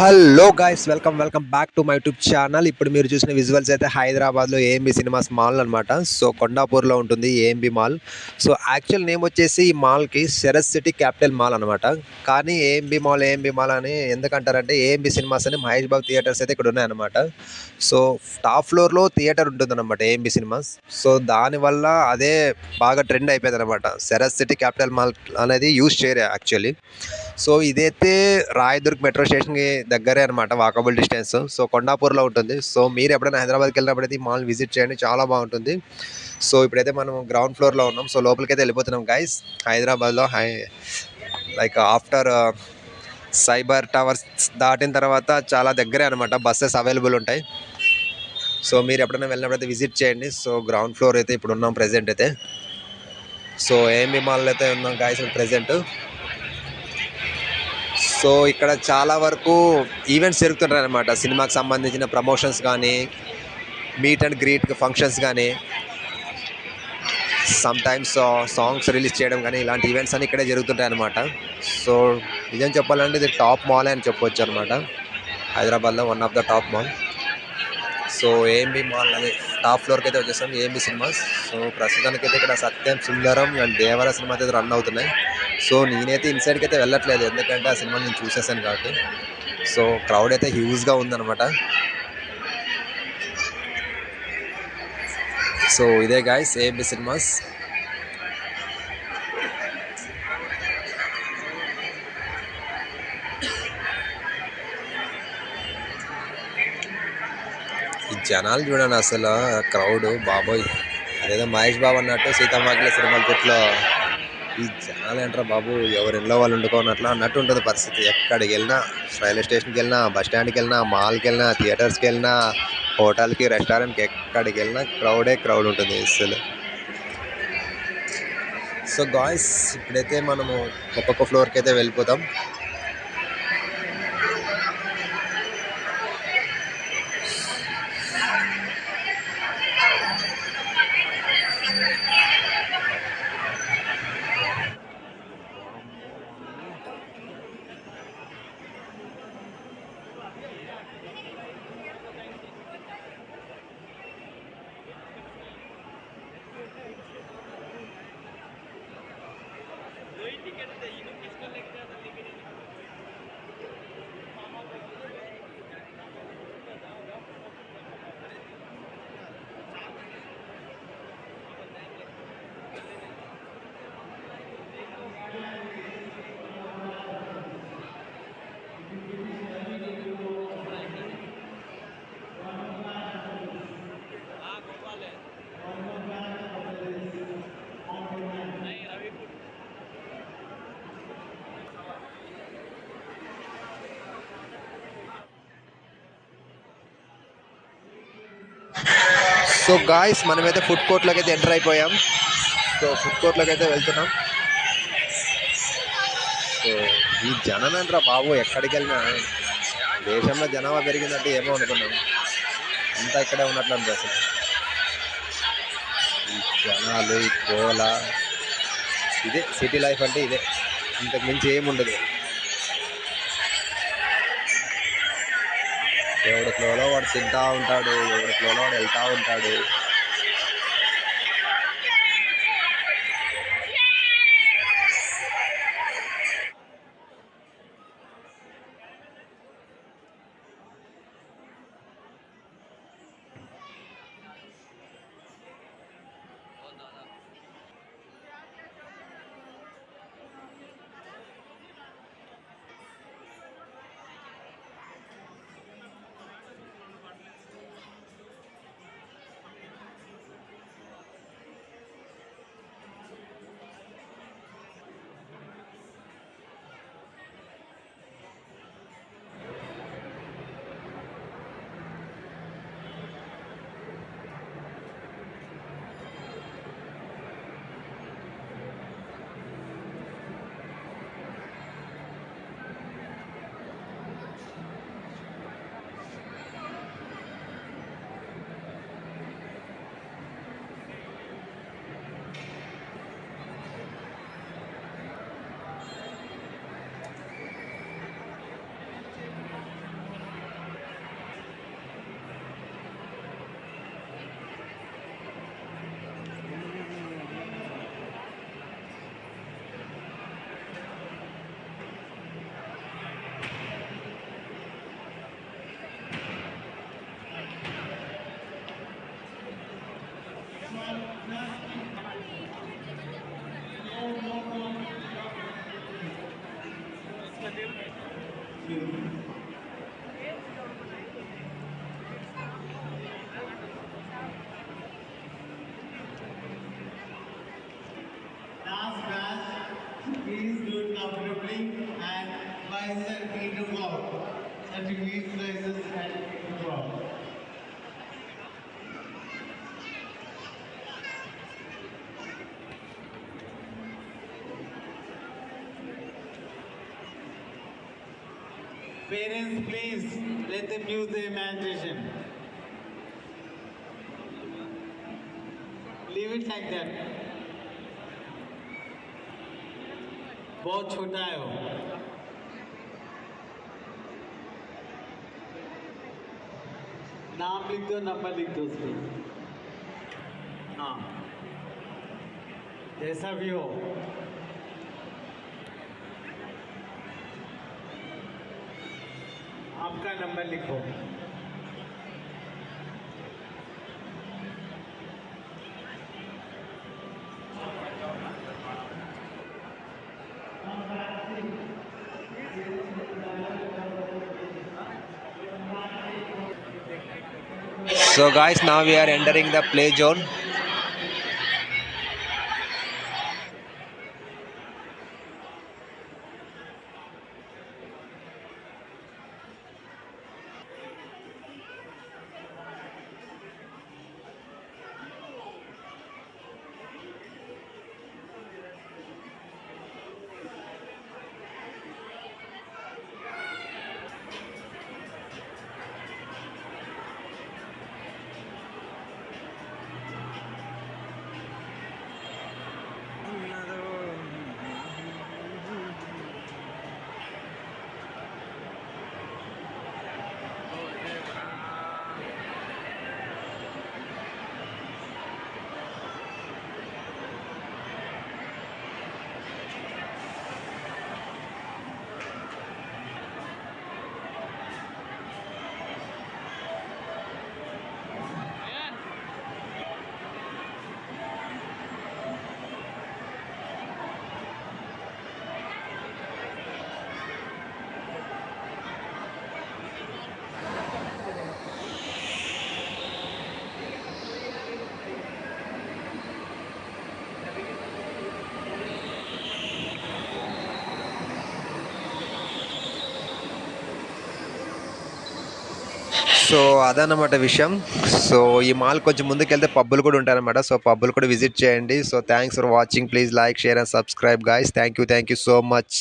Hello guys, welcome back to my YouTube channel. ఇప్పుడు మీరు చూసిన విజువల్స్ అయితే హైదరాబాద్లో ఏఎంబి సినిమాస్ మాల్ అనమాట. సో కొండాపూర్లో ఉంటుంది AMB mall. So actual name వచ్చేసి ఈ మాల్కి శరత్ సిటీ క్యాపిటల్ మాల్ అనమాట. కానీ ఏఎంబి మాల్ అని ఎందుకంటారంటే ఏఎంబి సినిమాస్ అని మహేష్ బాబు థియేటర్స్ అయితే ఇక్కడ ఉన్నాయన్నమాట. సో టాప్ ఫ్లోర్లో థియేటర్ ఉంటుందన్నమాట ఏఎంబి సినిమాస్. సో దానివల్ల అదే బాగా ట్రెండ్ అయిపోయింది అనమాట. శరత్ సిటీ క్యాపిటల్ మాల్ అనేది యూజ్ చేయరు యాక్చువల్లీ. సో ఇదైతే రాయదుర్గ్ మెట్రో స్టేషన్కి దగ్గరే అనమాట, వాకబుల్ డిస్టెన్స్. సో కొండాపూర్లో ఉంటుంది. సో మీరు ఎప్పుడైనా హైదరాబాద్కి వెళ్ళినప్పుడైతే ఈ మాల్ విజిట్ చేయండి, చాలా బాగుంటుంది. సో ఇప్పుడైతే మనం గ్రౌండ్ ఫ్లోర్లో ఉన్నాం. సో లోపలికి అయితే వెళ్ళిపోతున్నాం గైస్. హైదరాబాద్లో లైక్ ఆఫ్టర్ సైబర్ టవర్స్ దాటిన తర్వాత చాలా దగ్గరే అనమాట, బస్సెస్ అవైలబుల్ ఉంటాయి. సో మీరు ఎప్పుడైనా వెళ్ళినప్పుడైతే విజిట్ చేయండి. సో గ్రౌండ్ ఫ్లోర్ అయితే ఇప్పుడు ఉన్నాం ప్రెజెంట్ అయితే. సో ఏఎంబి మాల్ అయితే ఉన్నాం గైస్ ప్రెజెంట్. సో ఇక్కడ చాలా వరకు ఈవెంట్స్ జరుగుతుంటాయి అనమాట. సినిమాకి సంబంధించిన ప్రమోషన్స్ కానీ, మీట్ అండ్ గ్రీట్ ఫంక్షన్స్ కానీ, సమ్ టైమ్స్ సాంగ్స్ రిలీజ్ చేయడం కానీ, ఇలాంటి ఈవెంట్స్ అన్నీ ఇక్కడే జరుగుతుంటాయి అనమాట. సో నిజం చెప్పాలంటే ఇది టాప్ మాల్ అని చెప్పవచ్చు అనమాట, హైదరాబాద్లో one of the top mall. So AMB mall అదే టాప్ ఫ్లోర్కి అయితే వచ్చేసాం, ఏఎంబి సినిమాస్. సో ప్రస్తుతానికైతే ఇక్కడ సత్యం సుందరం అండ్ దేవర సినిమా అయితే రన్ అవుతున్నాయి. సో నేనైతే ఇన్సైడ్కి అయితే వెళ్ళట్లేదు, ఎందుకంటే ఆ సినిమా నేను చూసేసాను కాబట్టి. సో క్రౌడ్ అయితే హ్యూజ్గా ఉందన్నమాట. సో ఇదే గాయస్ ఏఎంబి సినిమాస్. ఈ జనాలు చూడండి అసలు, క్రౌడ్ బాబోయ్. అదేదో మహేష్ బాబు అన్నట్టు సీతమ్మకిల సినిమాల చెట్లో ఈ జనాలు ఏంట్రా బాబు, ఎవరి ఇంట్లో వాళ్ళు వండుకోనట్లా అన్నట్టు ఉంటుంది పరిస్థితి. ఎక్కడికి వెళ్ళినా, రైల్వే స్టేషన్కి వెళ్ళినా, బస్ స్టాండ్కి వెళ్ళినా, మాల్కి వెళ్ళినా, థియేటర్స్కి వెళ్ళినా, హోటల్కి, రెస్టారెంట్కి, ఎక్కడికి వెళ్ళినా క్రౌడ్ ఉంటుంది అసలు. సో గాయ్స్ ఇప్పుడైతే మనము ఒక్కొక్క ఫ్లోర్కి అయితే వెళ్ళిపోతాం. సో గాయస్ మనమైతే ఫుడ్ కోర్ట్లోకి అయితే ఎంటర్ అయిపోయాం. సో ఫుడ్ కోర్ట్లోకి అయితే వెళ్తున్నాం. సో ఈ జనం ఏంట్రా బాబు, ఎక్కడికి వెళ్ళినా దేశంలో జనాభా పెరిగిందంటే ఏమో అనుకున్నాం, అంతా ఇక్కడే ఉన్నట్లు అనిపిస్తుంది. ఈ జనాలు, ఈ గోల, ఇదే సిటీ లైఫ్ అంటే ఇదే, ఇంతకు మించి ఏముండదు. ఎవడి ఫ్లోలో వాడు తింటూ ఉంటాడు, ఎవడి ఫ్లోలో వాడు వెళ్తూ ఉంటాడు. Last batch, please do it comfortably and by Sir Peter Bob. Certificate places and Peter Bob. Parents, please let them use their imagination. Leave it like that. बहुत छोटा है वो. नाम लिख दो, नंबर लिख दो उसमें. हाँ, जैसा भी हो. आपका नंबर लिखो. So guys, now we are entering the play zone. So అదన్నమాట విషయం. సో ఈ మాల్ కొంచెం ముందుకెళ్తే పబ్బులు కూడా ఉంటాయన్నమాట. సో పబ్బులు కూడా విజిట్ చేయండి. So thanks for watching. Please like, share and subscribe guys. Thank you so much.